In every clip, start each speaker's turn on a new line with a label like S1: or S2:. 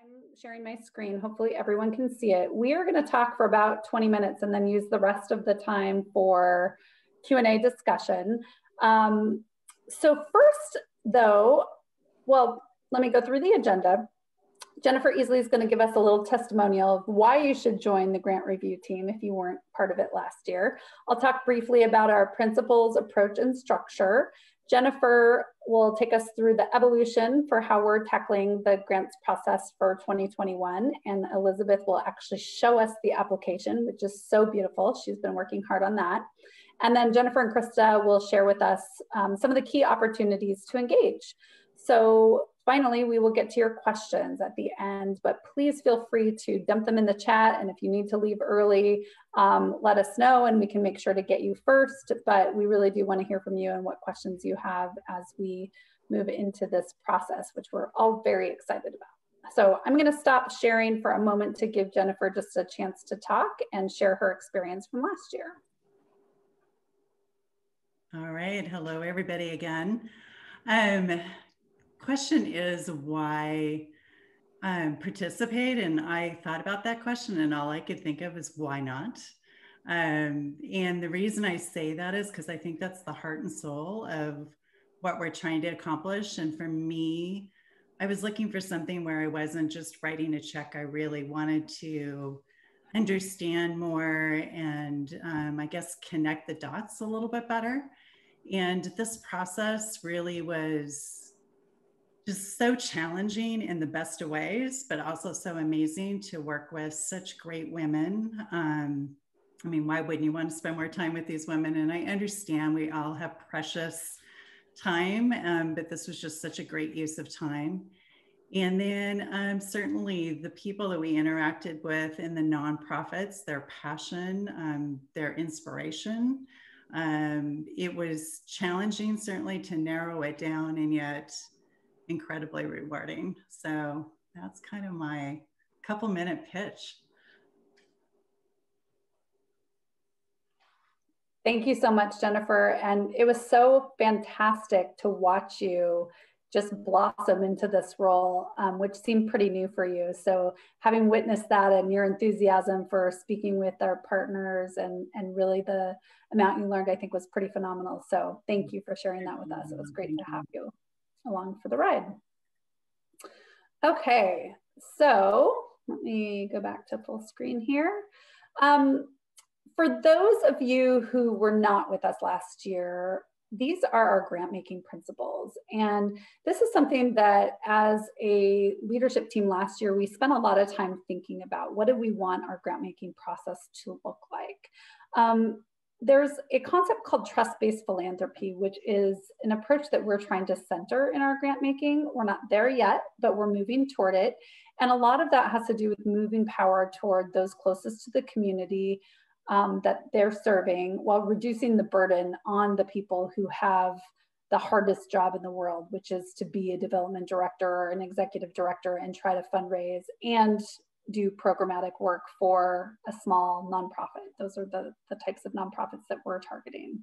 S1: I'm sharing my screen. Hopefully everyone can see it. We are going to talk for about 20 minutes and then use the rest of the time for Q&A discussion. So first, though, well, let me go through the agenda. Jennifer Easley is going to give us a little testimonial of why you should join the grant review team if you weren't part of it last year. I'll talk briefly about our principles, approach, and structure. Jennifer will take us through the evolution for how we're tackling the grants process for 2021, and Elizabeth will actually show us the application, which is so beautiful. She's been working hard on that. And then Jennifer and Krista will share with us some of the key opportunities to engage. So finally, we will get to your questions at the end, but please feel free to dump them in the chat. And if you need to leave early, let us know and we can make sure to get you first. But we really do want to hear from you and what questions you have as we move into this process, which we're all very excited about. So I'm going to stop sharing for a moment to give Jennifer just a chance to talk and share her experience from last year.
S2: All right. Hello, everybody again. Question is why participate, and I thought about that question and all I could think of is why not. And the reason I say that is because I think that's the heart and soul of what we're trying to accomplish. And for me, I was looking for something where I wasn't just writing a check. I really wanted to understand more and I guess connect the dots a little bit better. And this process really was just so challenging in the best of ways, but also so amazing to work with such great women. I mean, why wouldn't you want to spend more time with these women? And I understand we all have precious time, but this was just such a great use of time. And then certainly the people that we interacted with in the nonprofits, their passion, their inspiration. It was challenging certainly to narrow it down and yet incredibly rewarding. So that's kind of my couple-minute pitch.
S1: Thank you so much, Jennifer. And it was so fantastic to watch you just blossom into this role, which seemed pretty new for you. So having witnessed that and your enthusiasm for speaking with our partners and really the amount you learned, I think was pretty phenomenal. So thank you for sharing that with us. It was great to have you along for the ride. Okay, so let me go back to full screen here. For those of you who were not with us last year, these are our grant making principles. And this is something that as a leadership team last year, we spent a lot of time thinking about what do we want our grant making process to look like. There's a concept called trust-based philanthropy, which is an approach that we're trying to center in our grant making. We're not there yet, but we're moving toward it. And a lot of that has to do with moving power toward those closest to the community that they're serving while reducing the burden on the people who have the hardest job in the world, which is to be a development director or an executive director and try to fundraise and do programmatic work for a small nonprofit. Those are the types of nonprofits that we're targeting.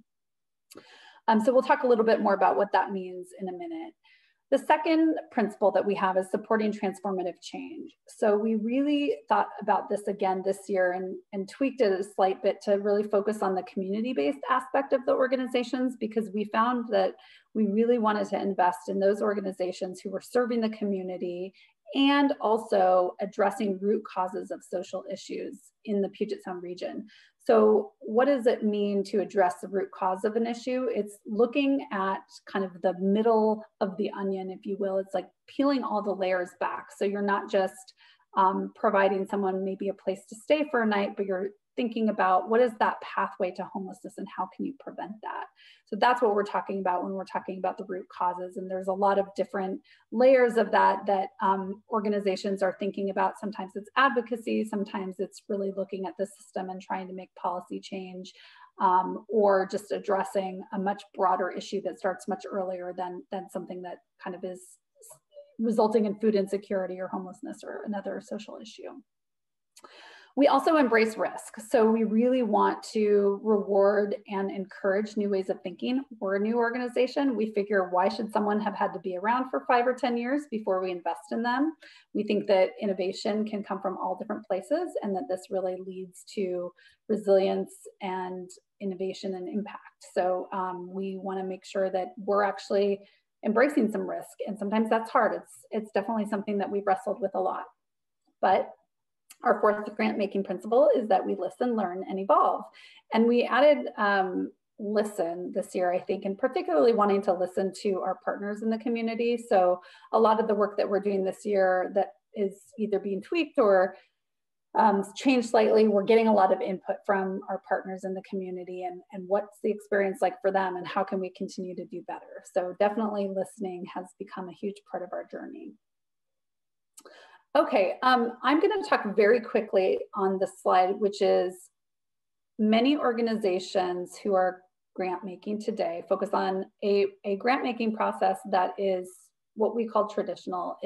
S1: So we'll talk a little bit more about what that means in a minute. The second principle that we have is supporting transformative change. So we really thought about this again this year and tweaked it a slight bit to really focus on the community-based aspect of the organizations, because we found that we really wanted to invest in those organizations who were serving the community and also addressing root causes of social issues in the Puget Sound region. So what does it mean to address the root cause of an issue? It's looking at kind of the middle of the onion, if you will. It's like peeling all the layers back. So you're not just providing someone maybe a place to stay for a night, but you're thinking about what is that pathway to homelessness and how can you prevent that? So that's what we're talking about when we're talking about the root causes. And there's a lot of different layers of that organizations are thinking about. Sometimes it's advocacy, sometimes it's really looking at the system and trying to make policy change, or just addressing a much broader issue that starts much earlier than something that kind of is resulting in food insecurity or homelessness or another social issue. We also embrace risk. So we really want to reward and encourage new ways of thinking. We're a new organization. We figure, why should someone have had to be around for 5 or 10 years before we invest in them? We think that innovation can come from all different places, and that this really leads to resilience and innovation and impact. So we want to make sure that we're actually embracing some risk. And sometimes that's hard. It's definitely something that we've wrestled with a lot. But our fourth grant making principle is that we listen, learn, and evolve. And we added listen this year, I think, and particularly wanting to listen to our partners in the community. So a lot of the work that we're doing this year that is either being tweaked or changed slightly, we're getting a lot of input from our partners in the community, and what's the experience like for them, and how can we continue to do better. So definitely listening has become a huge part of our journey. Okay, I'm going to talk very quickly on this slide, which is many organizations who are grant making today focus on a grant making process that is what we call traditional.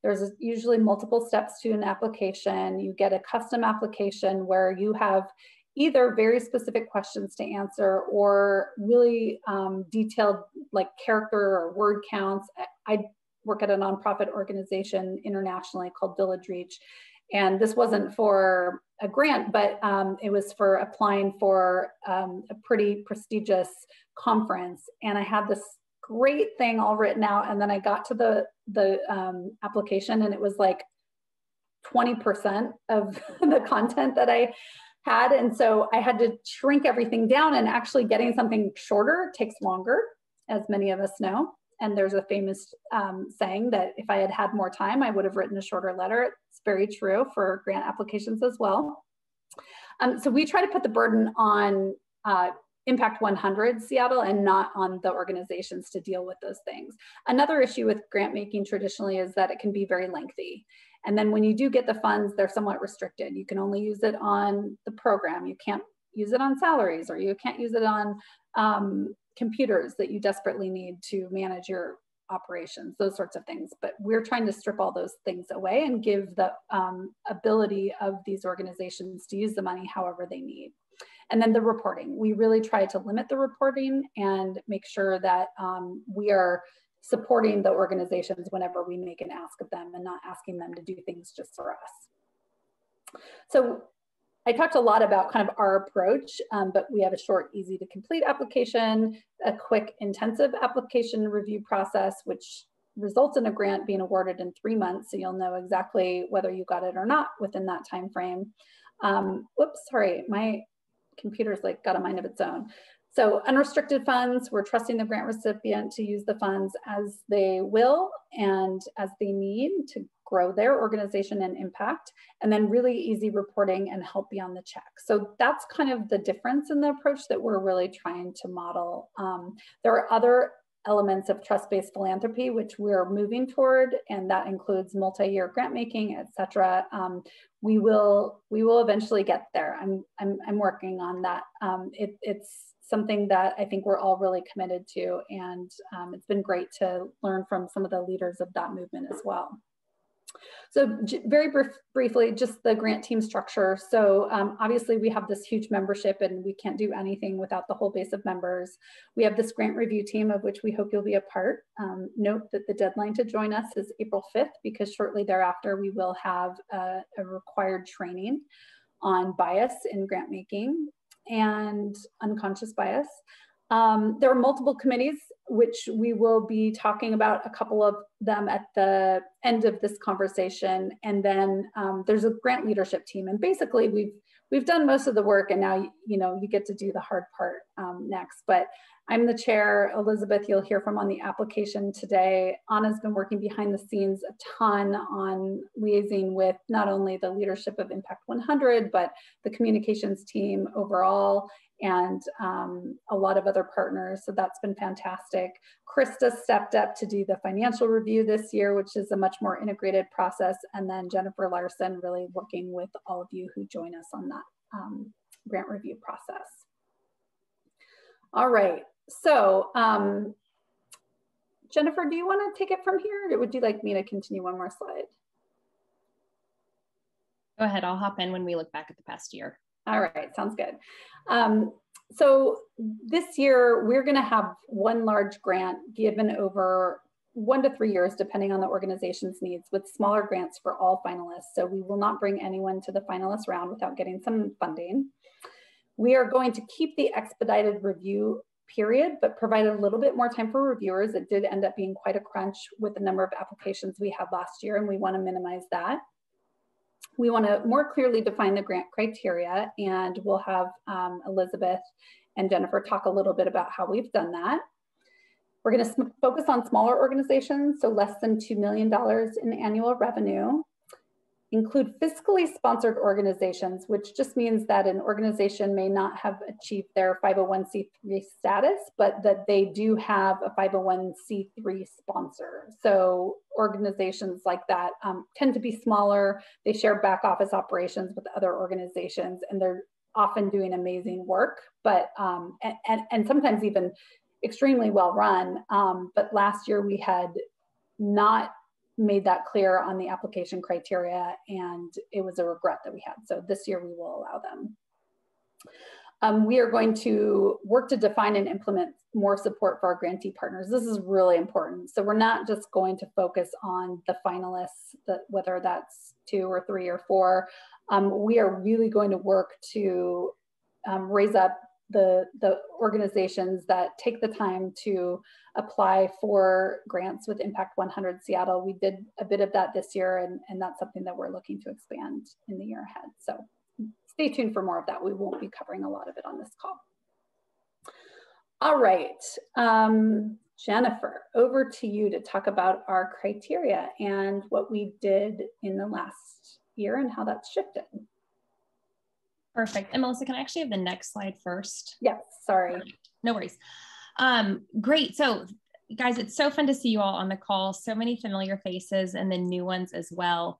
S1: There's usually multiple steps to an application. You get a custom application where you have either very specific questions to answer or really detailed, like character or word counts. I work at a nonprofit organization internationally called Village Reach. And this wasn't for a grant, but it was for applying for a pretty prestigious conference. And I had this great thing all written out. And then I got to the application, and it was like 20% of the content that I had. And so I had to shrink everything down, and actually getting something shorter takes longer, as many of us know. And there's a famous saying that if I had had more time, I would have written a shorter letter. It's very true for grant applications as well. So we try to put the burden on Impact 100 Seattle and not on the organizations to deal with those things. Another issue with grant making traditionally is that it can be very lengthy. And then when you do get the funds, they're somewhat restricted. You can only use it on the program. You can't use it on salaries, or you can't use it on computers that you desperately need to manage your operations, those sorts of things. But we're trying to strip all those things away and give the ability of these organizations to use the money however they need. And then the reporting, we really try to limit the reporting and make sure that we are supporting the organizations whenever we make an ask of them, and not asking them to do things just for us. So I talked a lot about kind of our approach, but we have a short, easy to complete application, a quick, intensive application review process, which results in a grant being awarded in 3 months. So you'll know exactly whether you got it or not within that time frame. Whoops, sorry, my computer's like got a mind of its own. So unrestricted funds, we're trusting the grant recipient to use the funds as they will and as they need to grow their organization and impact, and then really easy reporting and help beyond the check. So that's kind of the difference in the approach that we're really trying to model. There are other elements of trust-based philanthropy which we're moving toward, and that includes multi-year grant making, et cetera. We will eventually get there. I'm working on that. It's something that I think we're all really committed to, and it's been great to learn from some of the leaders of that movement as well. So very briefly, just the grant team structure. So obviously we have this huge membership, and we can't do anything without the whole base of members. We have this grant review team, of which we hope you'll be a part. Note that the deadline to join us is April 5th, because shortly thereafter we will have a required training on bias in grant making and unconscious bias. There are multiple committees, which we will be talking about a couple of them at the end of this conversation. And then there's a grant leadership team. And basically we've done most of the work, and now you get to do the hard part next. But I'm the chair. Elizabeth, you'll hear from on the application today. Anna's been working behind the scenes a ton on liaising with not only the leadership of Impact 100, but the communications team overall, and a lot of other partners. So that's been fantastic. Krista stepped up to do the financial review this year, which is a much more integrated process. And then Jennifer Larson really working with all of you who join us on that grant review process. All right, so Jennifer, do you want to take it from here, or would you like me to continue one more slide?
S3: Go ahead, I'll hop in when we look back at the past year.
S1: All right, sounds good. So this year, we're going to have one large grant given over 1 to 3 years, depending on the organization's needs, with smaller grants for all finalists. So we will not bring anyone to the finalist round without getting some funding. We are going to keep the expedited review period, but provide a little bit more time for reviewers. It did end up being quite a crunch with the number of applications we had last year, and we want to minimize that. We want to more clearly define the grant criteria, and we'll have Elizabeth and Jennifer talk a little bit about how we've done that. We're going to focus on smaller organizations, so less than $2 million in annual revenue. Include fiscally sponsored organizations, which just means that an organization may not have achieved their 501c3 status, but that they do have a 501c3 sponsor. So organizations like that tend to be smaller. They share back office operations with other organizations, and they're often doing amazing work, but and sometimes even extremely well run. But last year we had not made that clear on the application criteria, and it was a regret that we had. So this year we will allow them. We are going to work to define and implement more support for our grantee partners. This is really important. So we're not just going to focus on the finalists, whether that's 2 or 3 or 4. We are really going to work to raise up the organizations that take the time to apply for grants with Impact 100 Seattle. We did a bit of that this year, and that's something that we're looking to expand in the year ahead. So stay tuned for more of that. We won't be covering a lot of it on this call. All right, Jennifer, over to you to talk about our criteria and what we did in the last year and how that's shifted.
S3: Perfect. And Melissa, can I actually have the next slide first?
S1: Yes, sorry.
S3: No worries. Great. So guys, it's so fun to see you all on the call. So many familiar faces and then new ones as well.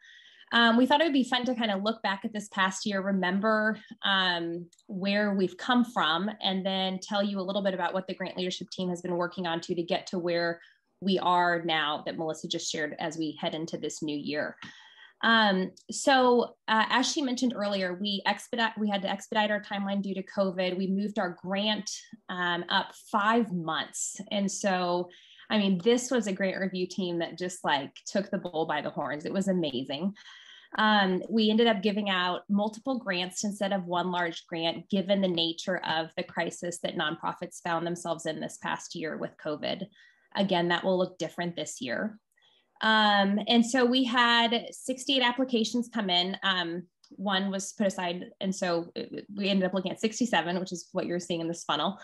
S3: We thought it would be fun to kind of look back at this past year, remember where we've come from, and then tell you a little bit about what the grant leadership team has been working on to get to where we are now that Melissa just shared as we head into this new year. As she mentioned earlier, we had to expedite our timeline due to COVID. We moved our grant up 5 months. And so, I mean, this was a grant review team that just like took the bull by the horns. It was amazing. We ended up giving out multiple grants instead of one large grant, given the nature of the crisis that nonprofits found themselves in this past year with COVID. Again, that will look different this year. And so we had 68 applications come in. One was put aside. And so we ended up looking at 67, which is what you're seeing in this funnel.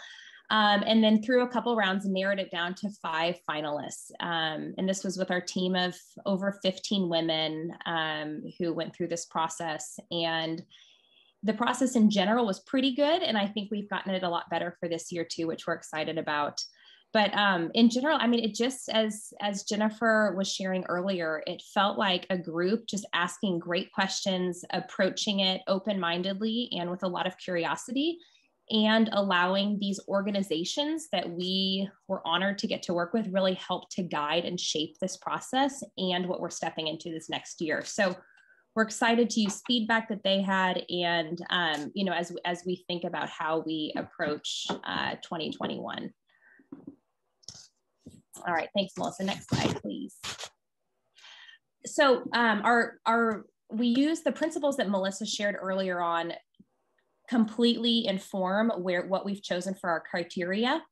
S3: And then through a couple rounds, narrowed it down to 5 finalists. And this was with our team of over 15 women who went through this process. And the process in general was pretty good. And I think we've gotten it a lot better for this year too, which we're excited about. But in general, I mean, it just, as Jennifer was sharing earlier, it felt like a group just asking great questions, approaching it open-mindedly and with a lot of curiosity, and allowing these organizations that we were honored to get to work with really help to guide and shape this process and what we're stepping into this next year. So we're excited to use feedback that they had, and you know, as we think about how we approach 2021. All right, thanks, Melissa. Next slide, please. So we use the principles that Melissa shared earlier on completely inform what we've chosen for our criteria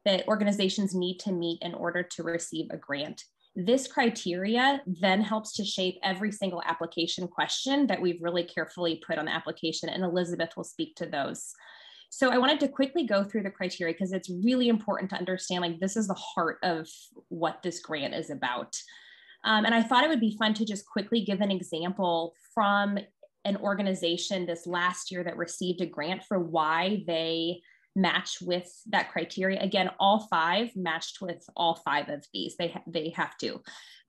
S3: that organizations need to meet in order to receive a grant. This criteria then helps to shape every single application question that we've really carefully put on the application, and Elizabeth will speak to those. So I wanted to quickly go through the criteria because it's really important to understand, like, this is the heart of what this grant is about. And I thought it would be fun to just quickly give an example from an organization this last year that received a grant for why they match with that criteria. Again, all 5 matched with all 5 of these. They have to,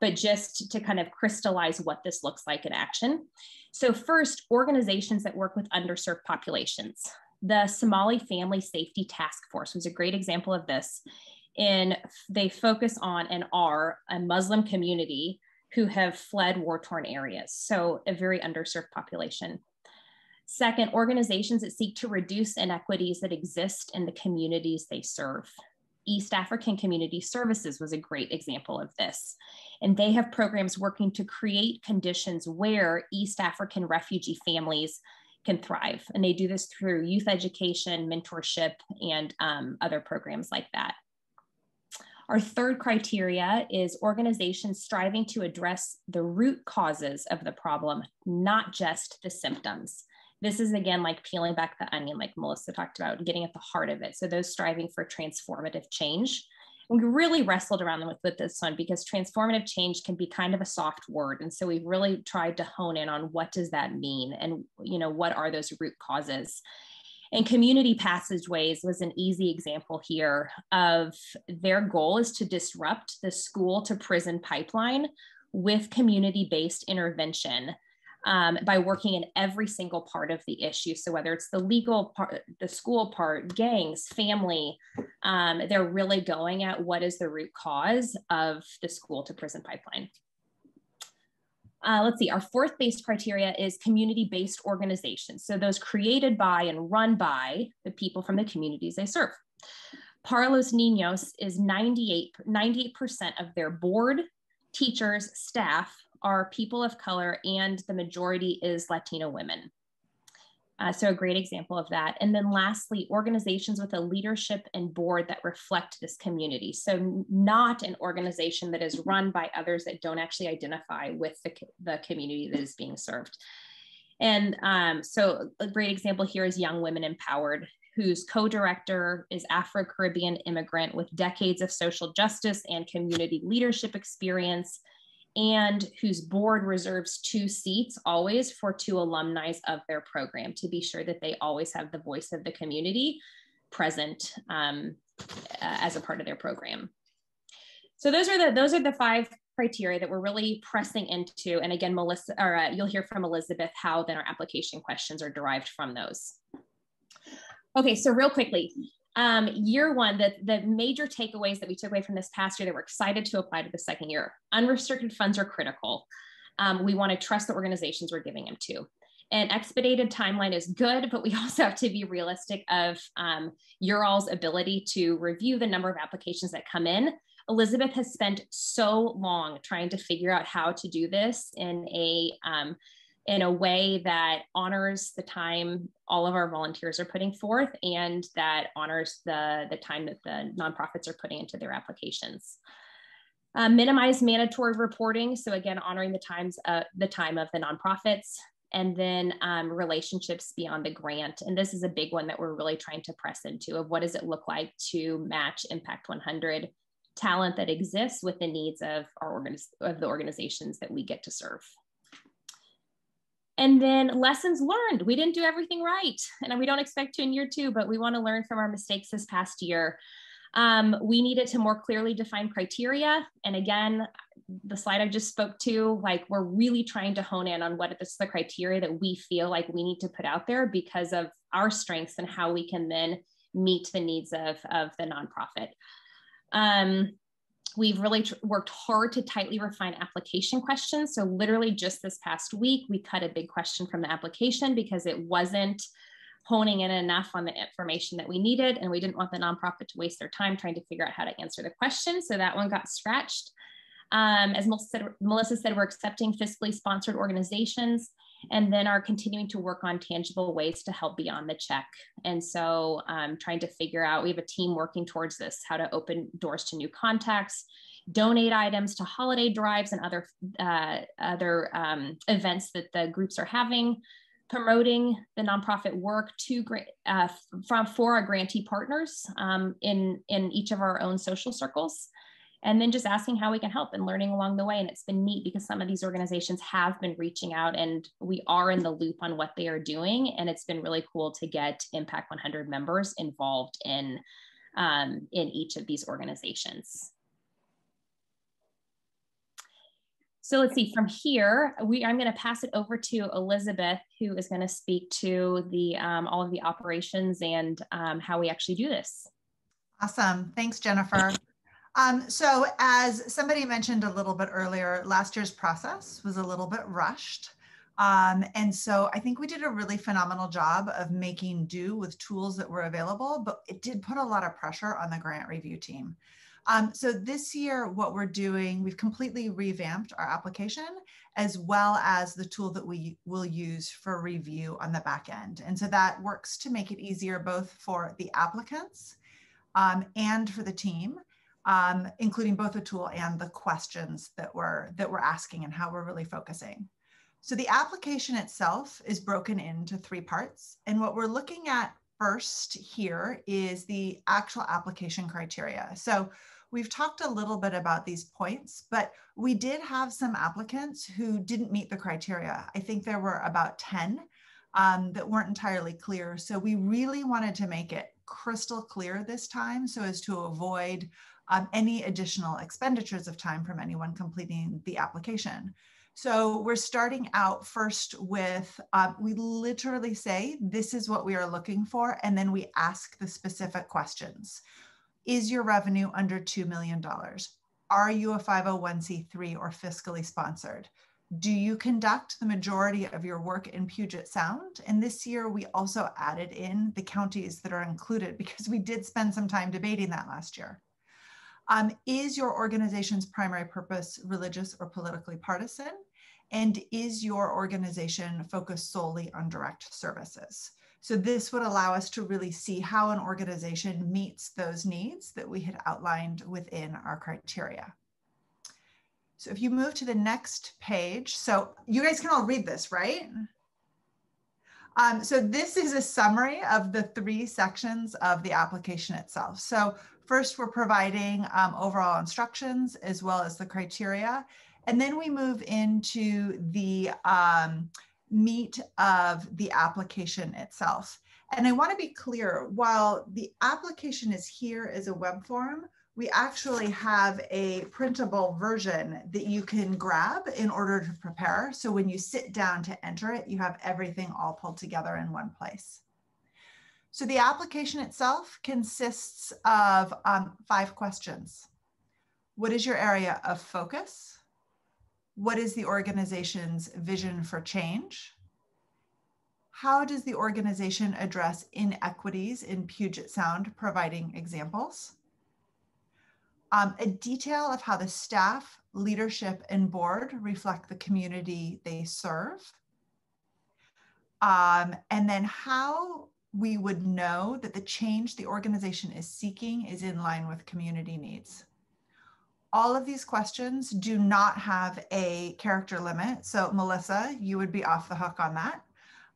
S3: but just to kind of crystallize what this looks like in action. So first, organizations that work with underserved populations. The Somali Family Safety Task Force was a great example of this. They focus on and are a Muslim community who have fled war-torn areas. So a very underserved population. Second, organizations that seek to reduce inequities that exist in the communities they serve. East African Community Services was a great example of this. And they have programs working to create conditions where East African refugee families can thrive. And they do this through youth education, mentorship, and other programs like that. Our third criteria is organizations striving to address the root causes of the problem, not just the symptoms. This is, again, like peeling back the onion, like Melissa talked about, getting at the heart of it. So those striving for transformative change. And we really wrestled around with this one because transformative change can be kind of a soft word. And so we've really tried to hone in on what does that mean and, you know, what are those root causes? And community passageways was an easy example here of their goal is to disrupt the school to prison pipeline with community-based intervention by working in every single part of the issue. So whether it's the legal part, the school part, gangs, family, they're really going at what is the root cause of the school to prison pipeline. Let's see, our fourth based criteria is community-based organizations. So those created by and run by the people from the communities they serve. Para los Niños is 98% of their board, teachers, staff are people of color, and the majority is Latino women. So a great example of that. And then lastly, organizations with a leadership and board that reflect this community. So not an organization that is run by others that don't actually identify with the community that is being served. And so a great example here is Young Women Empowered, whose co-director is Afro-Caribbean immigrant with decades of social justice and community leadership experience, and whose board reserves 2 seats always for 2 alumni of their program to be sure that they always have the voice of the community present as a part of their program. So those are the 5 criteria that we're really pressing into. And again, Melissa, or you'll hear from Elizabeth how then our application questions are derived from those. Okay, so real quickly, year one, the major takeaways that we took away from this past year that we're excited to apply to the second year. Unrestricted funds are critical. We want to trust the organizations we're giving them to. An expedited timeline is good, but we also have to be realistic of your all's ability to review the number of applications that come in. Elizabeth has spent so long trying to figure out how to do this in a way that honors the time all of our volunteers are putting forth and that honors the time that the nonprofits are putting into their applications. Minimize mandatory reporting. So again, honoring the time of the nonprofits, and then relationships beyond the grant. And this is a big one that we're really trying to press into of what does it look like to match Impact 100 talent that exists with the needs of the organizations that we get to serve. And then lessons learned. We didn't do everything right, and we don't expect to in year 2, but we want to learn from our mistakes this past year. We needed to more clearly define criteria. And again, the slide I just spoke to, like we're really trying to hone in on what is the criteria that we feel like we need to put out there because of our strengths and how we can then meet the needs of the nonprofit. We've really worked hard to tightly refine application questions. So literally just this past week, we cut a big question from the application because it wasn't honing in enough on the information that we needed. And we didn't want the nonprofit to waste their time trying to figure out how to answer the question. So that one got scratched. As Melissa said, we're accepting fiscally sponsored organizations and then are continuing to work on tangible ways to help beyond the check. And so trying to figure out, we have a team working towards this, how to open doors to new contacts, donate items to holiday drives and other events that the groups are having, promoting the nonprofit work for our grantee partners in each of our own social circles. And then just asking how we can help and learning along the way. And it's been neat because some of these organizations have been reaching out and we are in the loop on what they are doing. And it's been really cool to get Impact 100 members involved in each of these organizations. So let's see, from here, I'm going to pass it over to Elizabeth, who is going to speak to all of the operations and how we actually do this.
S4: Awesome. Thanks, Jennifer. So as somebody mentioned a little bit earlier, last year's process was a little bit rushed. And so I think we did a really phenomenal job of making do with tools that were available, but it did put a lot of pressure on the grant review team. So this year, what we're doing, we've completely revamped our application as well as the tool that we will use for review on the back end. And so that works to make it easier both for the applicants and for the team, including both the tool and the questions that we're asking and how we're really focusing. So the application itself is broken into 3 parts. And what we're looking at first here is the actual application criteria. So we've talked a little bit about these points, but we did have some applicants who didn't meet the criteria. I think there were about 10 that weren't entirely clear. So we really wanted to make it crystal clear this time so as to avoid any additional expenditures of time from anyone completing the application. So we're starting out first with, we literally say, this is what we are looking for, and then we ask the specific questions. Is your revenue under $2 million? Are you a 501c3 or fiscally sponsored? Do you conduct the majority of your work in Puget Sound? And this year we also added in the counties that are included because we did spend some time debating that last year. Is your organization's primary purpose religious or politically partisan? And is your organization focused solely on direct services? So this would allow us to really see how an organization meets those needs that we had outlined within our criteria. So if you move to the next page, so you guys can all read this, right? So this is a summary of the 3 sections of the application itself. So first, we're providing overall instructions as well as the criteria. And then we move into the meat of the application itself. And I want to be clear, while the application is here as a web form, we actually have a printable version that you can grab in order to prepare. So when you sit down to enter it, you have everything all pulled together in one place. So the application itself consists of 5 questions. What is your area of focus? What is the organization's vision for change? How does the organization address inequities in Puget Sound, providing examples? A detail of how the staff, leadership, and board reflect the community they serve. And then how we would know that the change the organization is seeking is in line with community needs. All of these questions do not have a character limit. So Melissa, you would be off the hook on that,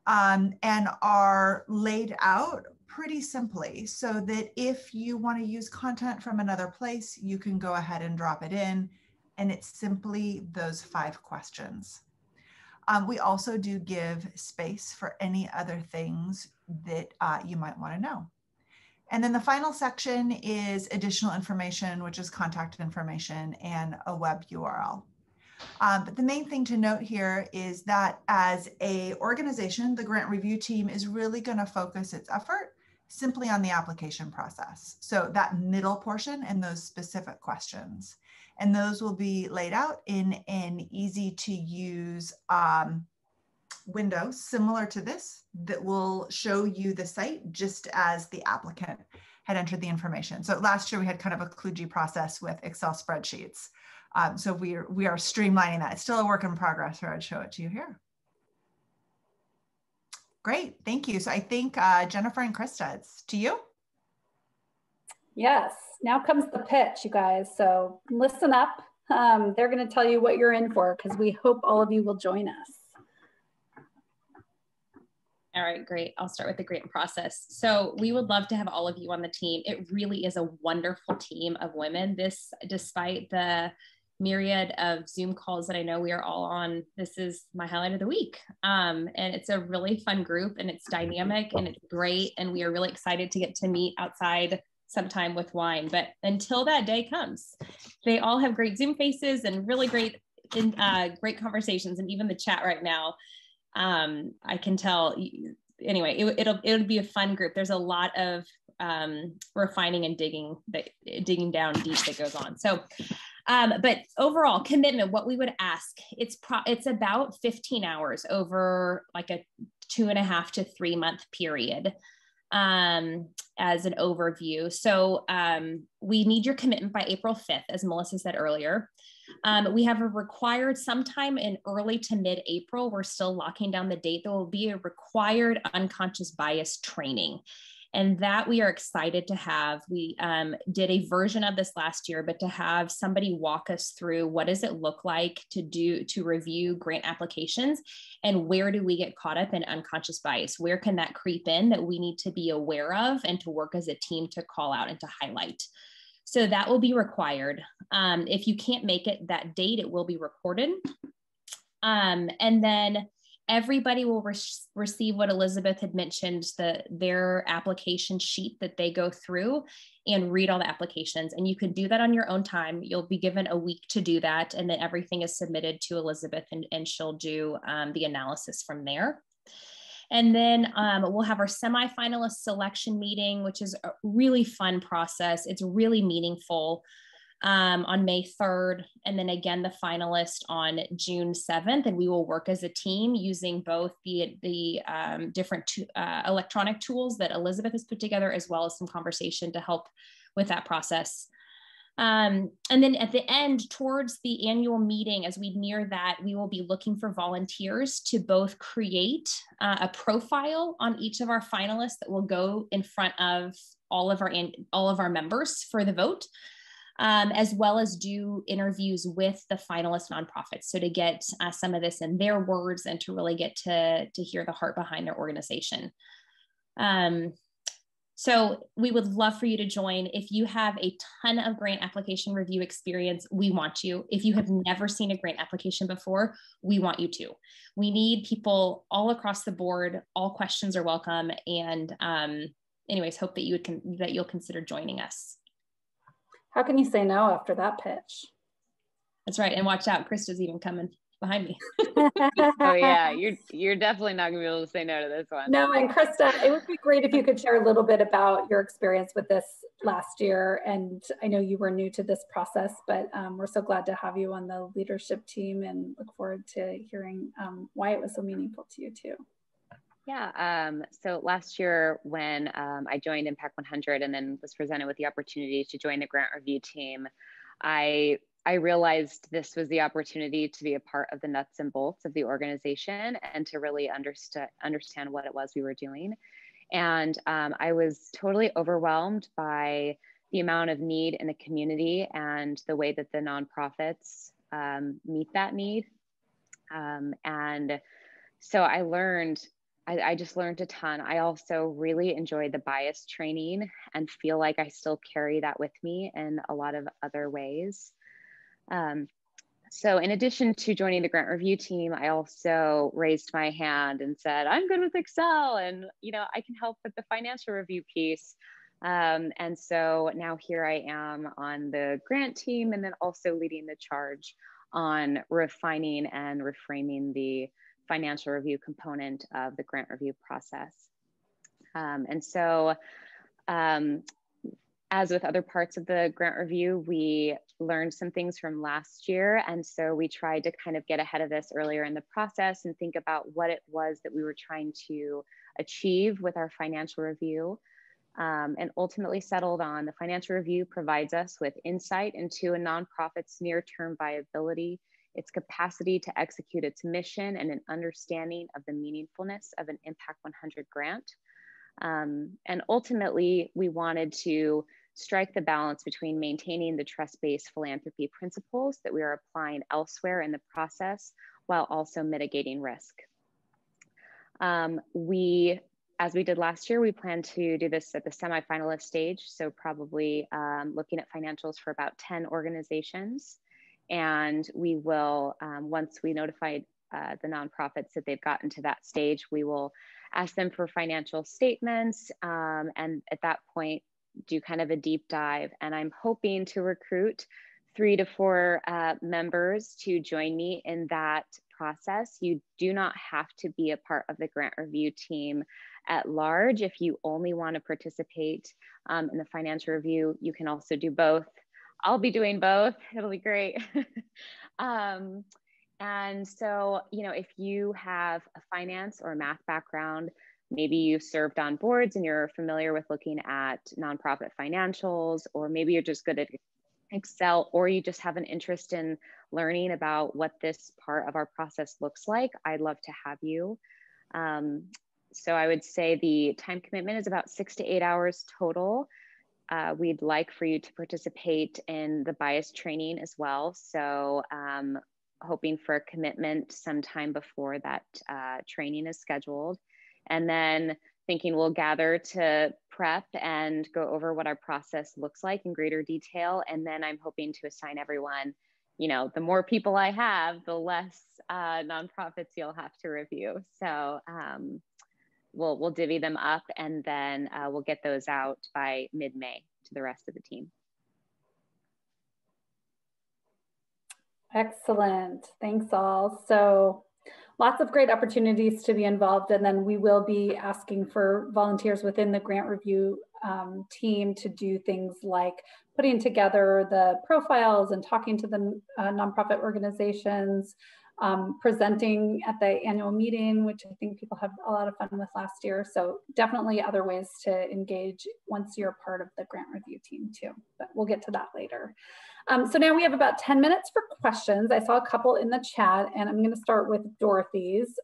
S4: and are laid out pretty simply so that if you want to use content from another place, you can go ahead and drop it in. And it's simply those 5 questions. We also do give space for any other things that you might want to know. And then the final section is additional information, which is contact information and a web URL. But the main thing to note here is that as an organization, the grant review team is really going to focus its effort simply on the application process. So that middle portion and those specific questions. And those will be laid out in an easy to use window similar to this that will show you the site just as the applicant had entered the information. So last year we had kind of a kludgy process with Excel spreadsheets. So we are streamlining that. It's still a work in progress, or I'd show it to you here. Great, thank you. So I think Jennifer and Krista, it's to you.
S1: Yes, now comes the pitch, you guys. So listen up. They're going to tell you what you're in for because we hope all of you will join us.
S3: All right, great. I'll start with the grant process. So we would love to have all of you on the team. It really is a wonderful team of women. This, despite the myriad of Zoom calls that I know we are all on, this is my highlight of the week. And it's a really fun group and it's dynamic and it's great. And we are really excited to get to meet outside sometime with wine. But until that day comes, they all have great Zoom faces and really great conversations. And even the chat right now, I can tell. Anyway, it'll be a fun group. There's a lot of refining and digging down deep that goes on. So, but overall commitment, what we would ask, it's about 15 hours over like a 2.5 to 3 month period, as an overview. So we need your commitment by April 5th, as Melissa said earlier. We have a required sometime in early to mid-April, we're still locking down the date, there will be a required unconscious bias training. And that we are excited to have. We did a version of this last year, but to have somebody walk us through what does it look like to review grant applications, and where do we get caught up in unconscious bias? Where can that creep in that we need to be aware of and to work as a team to call out and to highlight? So that will be required. If you can't make it that date, it will be recorded. And then everybody will receive what Elizabeth had mentioned, their application sheet that they go through and read all the applications. And you can do that on your own time. You'll be given a week to do that. And then everything is submitted to Elizabeth, and she'll do the analysis from there. And then we'll have our semifinalist selection meeting, which is a really fun process. It's really meaningful. On May 3rd, and then again the finalist on June 7th, and we will work as a team using both the different electronic tools that Elizabeth has put together, as well as some conversation to help with that process. And then at the end, towards the annual meeting, as we near that, we will be looking for volunteers to both create a profile on each of our finalists that will go in front of all of our members for the vote. As well as do interviews with the finalist nonprofits. So to get some of this in their words and to really get to hear the heart behind their organization. So we would love for you to join. If you have a ton of grant application review experience, we want you. If you have never seen a grant application before, we want you to. We need people all across the board. All questions are welcome. And anyways, hope that you'll consider joining us.
S1: How can you say no after that pitch?
S3: That's right. And watch out, Krista's even coming behind me.
S5: Oh yeah, you're definitely not gonna be able to say no to this one.
S1: No, and Krista, it would be great if you could share a little bit about your experience with this last year. And I know you were new to this process, but we're so glad to have you on the leadership team, and look forward to hearing why it was so meaningful to you too.
S5: Yeah, so last year when I joined Impact 100 and then was presented with the opportunity to join the grant review team, I realized this was the opportunity to be a part of the nuts and bolts of the organization and to really understand what it was we were doing. And I was totally overwhelmed by the amount of need in the community and the way that the nonprofits meet that need. And so I just learned a ton. I also really enjoyed the bias training and feel like I still carry that with me in a lot of other ways. So in addition to joining the grant review team, I also raised my hand and said, I'm good with Excel, and I can help with the financial review piece. And so now here I am on the grant team, and then also leading the charge on refining and reframing the financial review component of the grant review process. And so as with other parts of the grant review, we learned some things from last year. And so we tried to kind of get ahead of this earlier in the process and think about what it was that we were trying to achieve with our financial review. And ultimately settled on the financial review provides us with insight into a nonprofit's near-term viability, its capacity to execute its mission, and an understanding of the meaningfulness of an Impact 100 grant. And ultimately, we wanted to strike the balance between maintaining the trust-based philanthropy principles that we are applying elsewhere in the process, while also mitigating risk. As we did last year, we plan to do this at the semifinalist stage. So probably looking at financials for about 10 organizations. And we will, once we notify the nonprofits that they've gotten to that stage, we will ask them for financial statements. And at that point, do kind of a deep dive. And I'm hoping to recruit 3 to 4 members to join me in that process. You do not have to be a part of the grant review team at large. If you only want to participate in the financial review, you can also do both. I'll be doing both. It'll be great. And so, you know, if you have a finance or math background, maybe you've served on boards and you're familiar with looking at nonprofit financials, or maybe you're just good at Excel, or you just have an interest in learning about what this part of our process looks like, I'd love to have you. So I would say the time commitment is about 6 to 8 hours total. We'd like for you to participate in the bias training as well. So hoping for a commitment sometime before that training is scheduled. And then thinking we'll gather to prep and go over what our process looks like in greater detail. And then I'm hoping to assign everyone, you know, the more people I have, the less nonprofits you'll have to review. So we'll divvy them up, and then we'll get those out by mid-May to the rest of the team.
S1: Excellent. Thanks all. So lots of great opportunities to be involved, and then we will be asking for volunteers within the grant review team to do things like putting together the profiles and talking to the nonprofit organizations, presenting at the annual meeting, which I think people had a lot of fun with last year. So definitely other ways to engage once you're part of the grant review team too, but we'll get to that later. So now we have about 10 minutes for questions. I saw a couple in the chat, and I'm going to start with Dorothy's.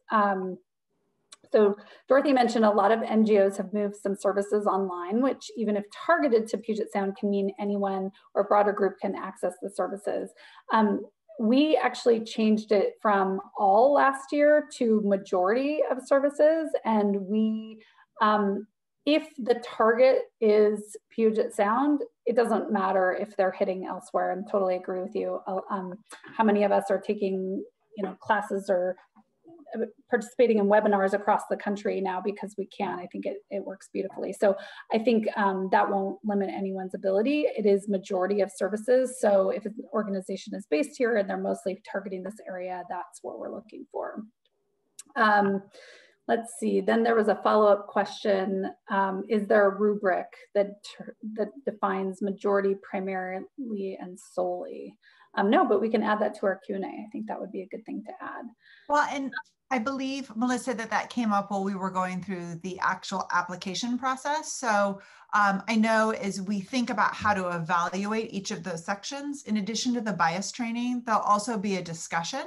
S1: So Dorothy mentioned a lot of NGOs have moved some services online, which even if targeted to Puget Sound can mean anyone or broader group can access the services. We actually changed it from all last year to majority of services, and we, if the target is Puget Sound, it doesn't matter if they're hitting elsewhere. I totally agree with you. How many of us are taking, you know, classes or participating in webinars across the country now because we can. I think it works beautifully. So I think that won't limit anyone's ability. It is majority of services. So if an organization is based here and they're mostly targeting this area, that's what we're looking for. Let's see, then there was a follow-up question. Is there a rubric that defines majority, primarily, and solely? No, but we can add that to our Q&A. I think that would be a good thing to add.
S4: Well, and I believe, Melissa, that came up while we were going through the actual application process. So I know as we think about how to evaluate each of those sections, in addition to the bias training, there'll also be a discussion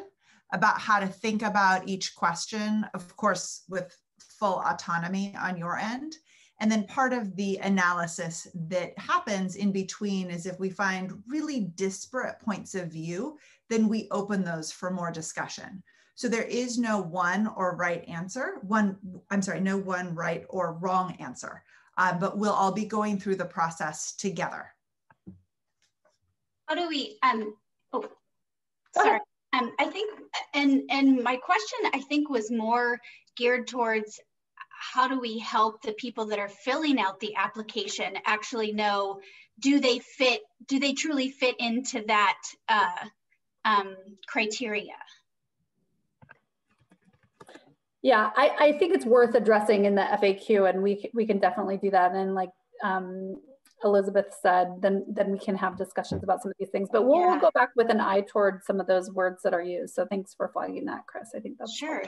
S4: about how to think about each question, of course, with full autonomy on your end. And then part of the analysis that happens in between is if we find really disparate points of view, then we open those for more discussion. So there is no one or right answer, no one right or wrong answer, but we'll all be going through the process together.
S6: How do we, sorry. I think, and my question, I think, was more geared towards how do we help the people that are filling out the application actually know, do they truly fit into that criteria?
S1: Yeah, I think it's worth addressing in the FAQ, and we can definitely do that. And like Elizabeth said, then we can have discussions about some of these things, but we'll go back with an eye toward some of those words that are used. So thanks for flagging that, Chris. I think that's
S6: sure.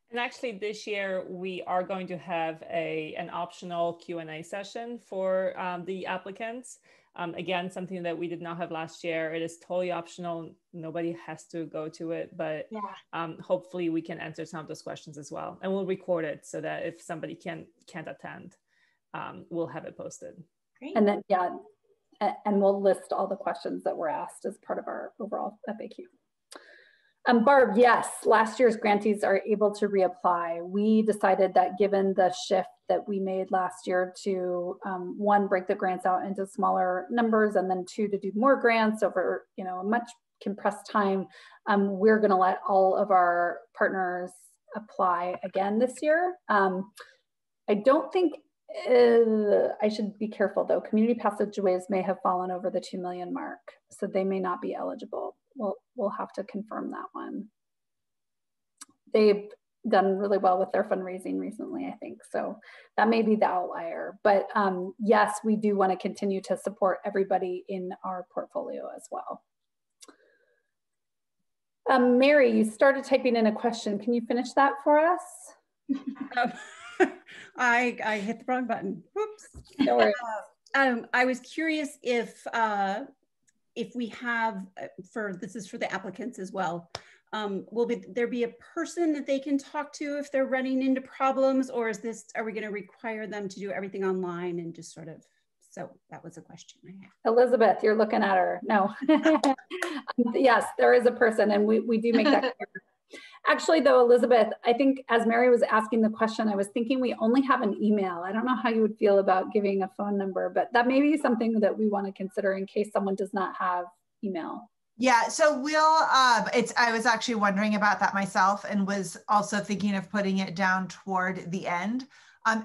S7: And actually this year we are going to have an optional Q&A session for the applicants. Again, something that we did not have last year. It is totally optional. Nobody has to go to it, but hopefully we can answer some of those questions as well. And we'll record it so that if somebody can't attend, we'll have it posted.
S6: Great.
S1: And then, and we'll list all the questions that were asked as part of our overall FAQ. Barb, yes, last year's grantees are able to reapply. We decided that given the shift that we made last year to one, break the grants out into smaller numbers, and then two, to do more grants over a much compressed time, we're going to let all of our partners apply again this year. I don't think I should be careful though. Community passageways may have fallen over the 2 million mark, so they may not be eligible. We'll have to confirm that one. done really well with their fundraising recently, I think. So that may be the outlier. But yes, we do want to continue to support everybody in our portfolio as well. Mary, you started typing in a question. Can you finish that for us?
S8: I hit the wrong button. Whoops.
S1: No worries.
S8: I was curious if we have, this is for the applicants as well, will there be a person that they can talk to if they're running into problems, or are we going to require them to do everything online and just sort of, so that was a question I had.
S1: Elizabeth, you're looking at her. No. Yes, there is a person, and we do make that clear. Actually, though, Elizabeth, I think as Mary was asking the question, I was thinking we only have an email. I don't know how you would feel about giving a phone number, but that may be something that we want to consider in case someone does not have email.
S4: Yeah, so we'll, I was actually wondering about that myself and was also thinking of putting it down toward the end.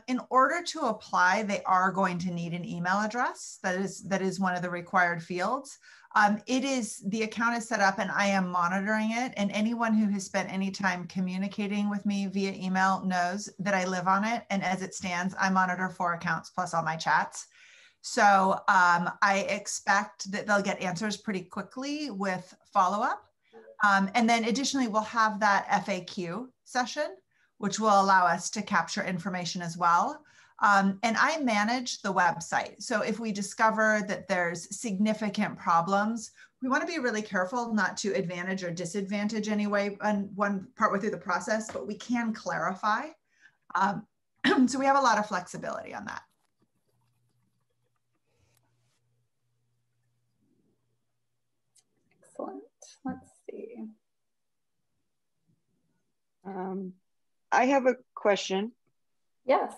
S4: In order to apply, they are going to need an email address. That is one of the required fields. The account is set up and I am monitoring it, and anyone who has spent any time communicating with me via email knows that I live on it. And as it stands, I monitor 4 accounts plus all my chats. So I expect that they'll get answers pretty quickly with follow-up. And then additionally, we'll have that FAQ session, which will allow us to capture information as well. And I manage the website. So if we discover that there's significant problems, we want to be really careful not to advantage or disadvantage anyway on one partway through the process, but we can clarify. So we have a lot of flexibility on that.
S1: Excellent. Let's see.
S9: I have a question.
S1: Yes.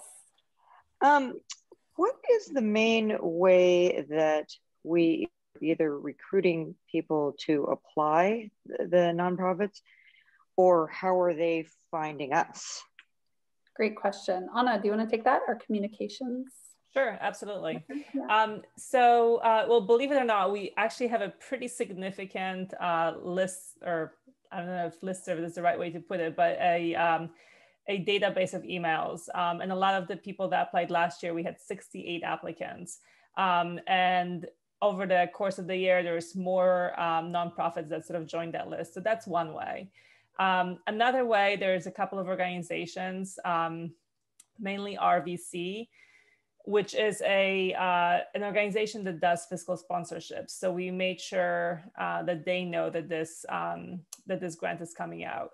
S9: What is the main way that we either recruiting people to apply the nonprofits, or how are they finding us?
S1: Great question. Anna, do you want to take that, or communications?
S7: Sure, absolutely.
S1: Yeah.
S7: Well, believe it or not, we actually have a pretty significant list, or I don't know if listserv is the right way to put it, but a database of emails. And a lot of the people that applied last year, we had 68 applicants. And over the course of the year, there's more nonprofits that sort of joined that list. So that's one way. Another way, there's a couple of organizations, mainly RVC, which is an organization that does fiscal sponsorships. So we made sure that they know that this grant is coming out.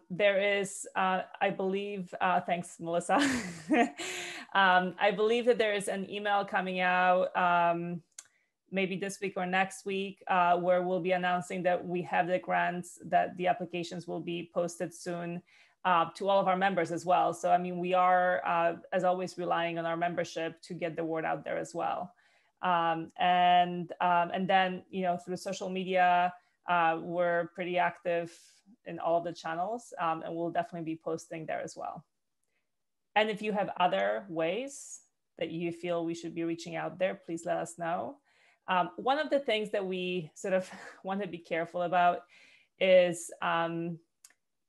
S7: There is, I believe, thanks, Melissa. I believe that there is an email coming out maybe this week or next week, where we'll be announcing that we have the grants, that the applications will be posted soon to all of our members as well. So, I mean, we are, as always, relying on our membership to get the word out there as well. And then, through social media, we're pretty active in all of the channels, and we'll definitely be posting there as well. And if you have other ways that you feel we should be reaching out there, please let us know. One of the things that we sort of want to be careful about is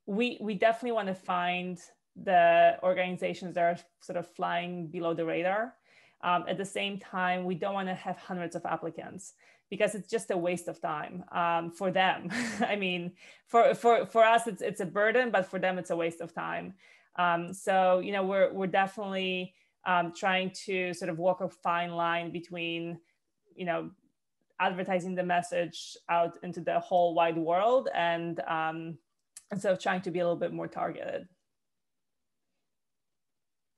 S7: we definitely want to find the organizations that are sort of flying below the radar. At the same time, we don't want to have hundreds of applicants, because it's just a waste of time for them. I mean, for us, it's a burden, but for them, it's a waste of time. So, we're definitely trying to sort of walk a fine line between, advertising the message out into the whole wide world and sort of trying to be a little bit more targeted.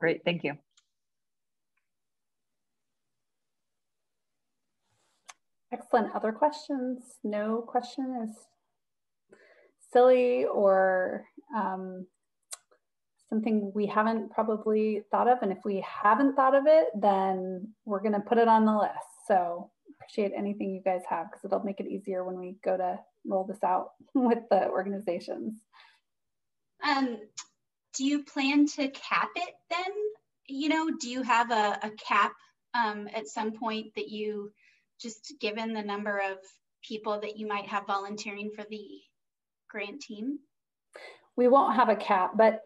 S9: Great, thank you.
S1: Excellent. Other questions? No question is silly or something we haven't probably thought of. And if we haven't thought of it, then we're going to put it on the list. So appreciate anything you guys have, because it'll make it easier when we go to roll this out with the organizations.
S6: Do you plan to cap it then? Do you have a cap at some point that you, just given the number of people that you might have volunteering for the grant team?
S1: we won't have a cap, but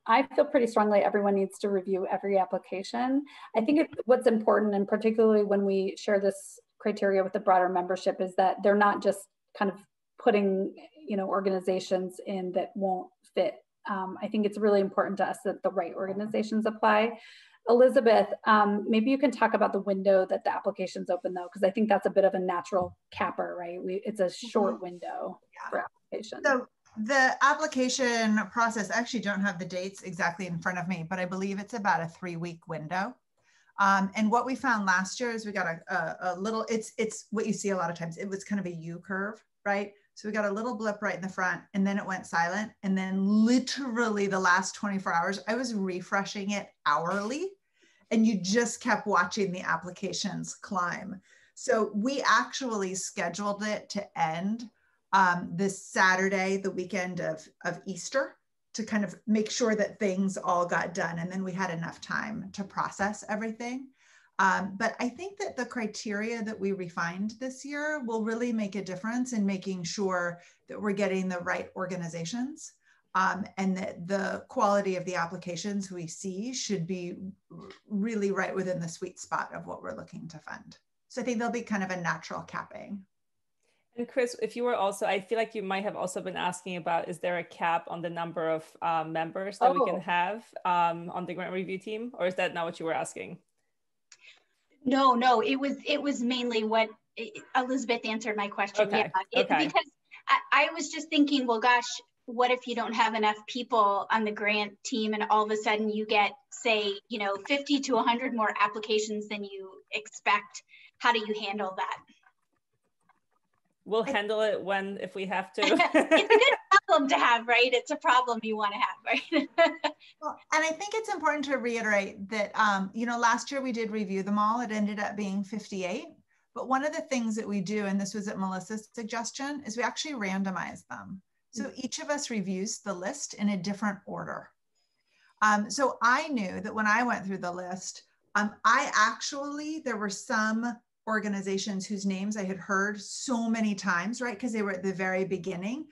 S1: I feel pretty strongly everyone needs to review every application. I think what's important, and particularly when we share this criteria with the broader membership, is that they're not just kind of putting, organizations in that won't fit. I think it's really important to us that the right organizations apply. Elizabeth, maybe you can talk about the window that the application's open though, because I think that's a bit of a natural capper, right? It's a short window for application.
S4: So the application process, I actually don't have the dates exactly in front of me, but I believe it's about a 3-week window. And what we found last year is we got a little, it's what you see a lot of times. It was kind of a U curve, right? So we got a little blip right in the front, and then it went silent. And then literally the last 24 hours, I was refreshing it hourly, and you just kept watching the applications climb. So we actually scheduled it to end this Saturday, the weekend of Easter, to kind of make sure that things all got done. And then we had enough time to process everything. But I think that the criteria that we refined this year will really make a difference in making sure that we're getting the right organizations, and that the quality of the applications we see should be really right within the sweet spot of what we're looking to fund. So I think there'll be kind of a natural capping.
S7: And Chris, if you were also, I feel like you might have also been asking about, is there a cap on the number of members that we can have on the grant review team, or is that not what you were asking?
S6: No, it was mainly what Elizabeth answered my question.
S7: Okay.
S6: Yeah, because I was just thinking, well, gosh, what if you don't have enough people on the grant team and all of a sudden you get, say, 50 to 100 more applications than you expect? How do you handle that?
S7: We'll handle it if we have to.
S6: It's a good problem to have, right? It's a problem you want to have, right?
S4: Well, and I think it's important to reiterate that, last year we did review them all. It ended up being 58. But one of the things that we do, and this was at Melissa's suggestion, is we actually randomize them. So each of us reviews the list in a different order. So I knew that when I went through the list, there were some organizations whose names I had heard so many times, right? Because they were at the very beginning.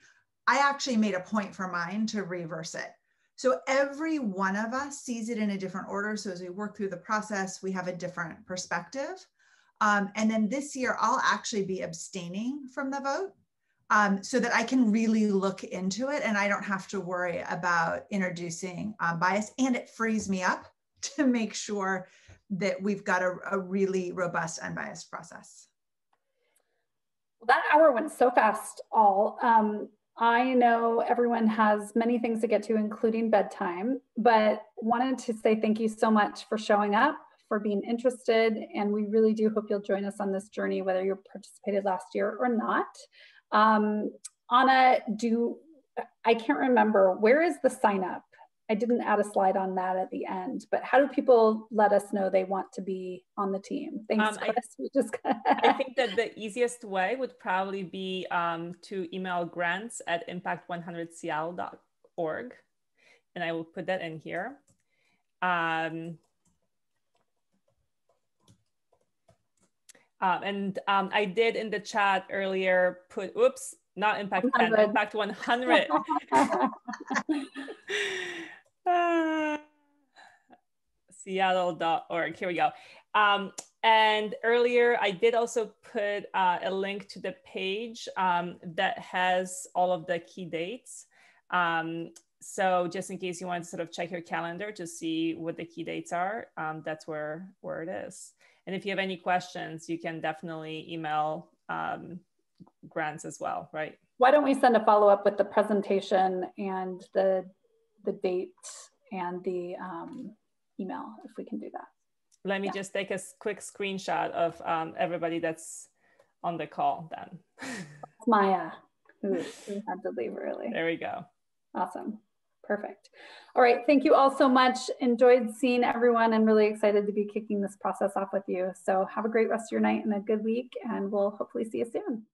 S4: I actually made a point for mine to reverse it. So every one of us sees it in a different order. So as we work through the process, we have a different perspective. And then this year, I'll actually be abstaining from the vote so that I can really look into it and I don't have to worry about introducing bias. And it frees me up to make sure that we've got a really robust, unbiased process.
S1: Well, that hour went so fast, all. I know everyone has many things to get to, including bedtime, but wanted to say thank you so much for showing up, for being interested, and we really do hope you'll join us on this journey, whether you participated last year or not. Anna, I can't remember, where is the sign up? I didn't add a slide on that at the end, but how do people let us know they want to be on the team? Thanks, Chris.
S7: I think that the easiest way would probably be to email grants@impact100seattle.org. And I will put that in here. And I did in the chat earlier put, oops, not Impact 10, Impact 100. Seattle.org. Here we go. And earlier, I did also put a link to the page that has all of the key dates. So just in case you want to sort of check your calendar to see what the key dates are, that's where it is. And if you have any questions, you can definitely email grants as well, right?
S1: Why don't we send a follow-up with the presentation and the date and the email, if we can do that.
S7: Let me just take a quick screenshot of everybody that's on the call then.
S1: Maya, who had to leave early.
S7: There we go.
S1: Awesome. Perfect. All right. Thank you all so much. Enjoyed seeing everyone and really excited to be kicking this process off with you. So have a great rest of your night and a good week, and we'll hopefully see you soon.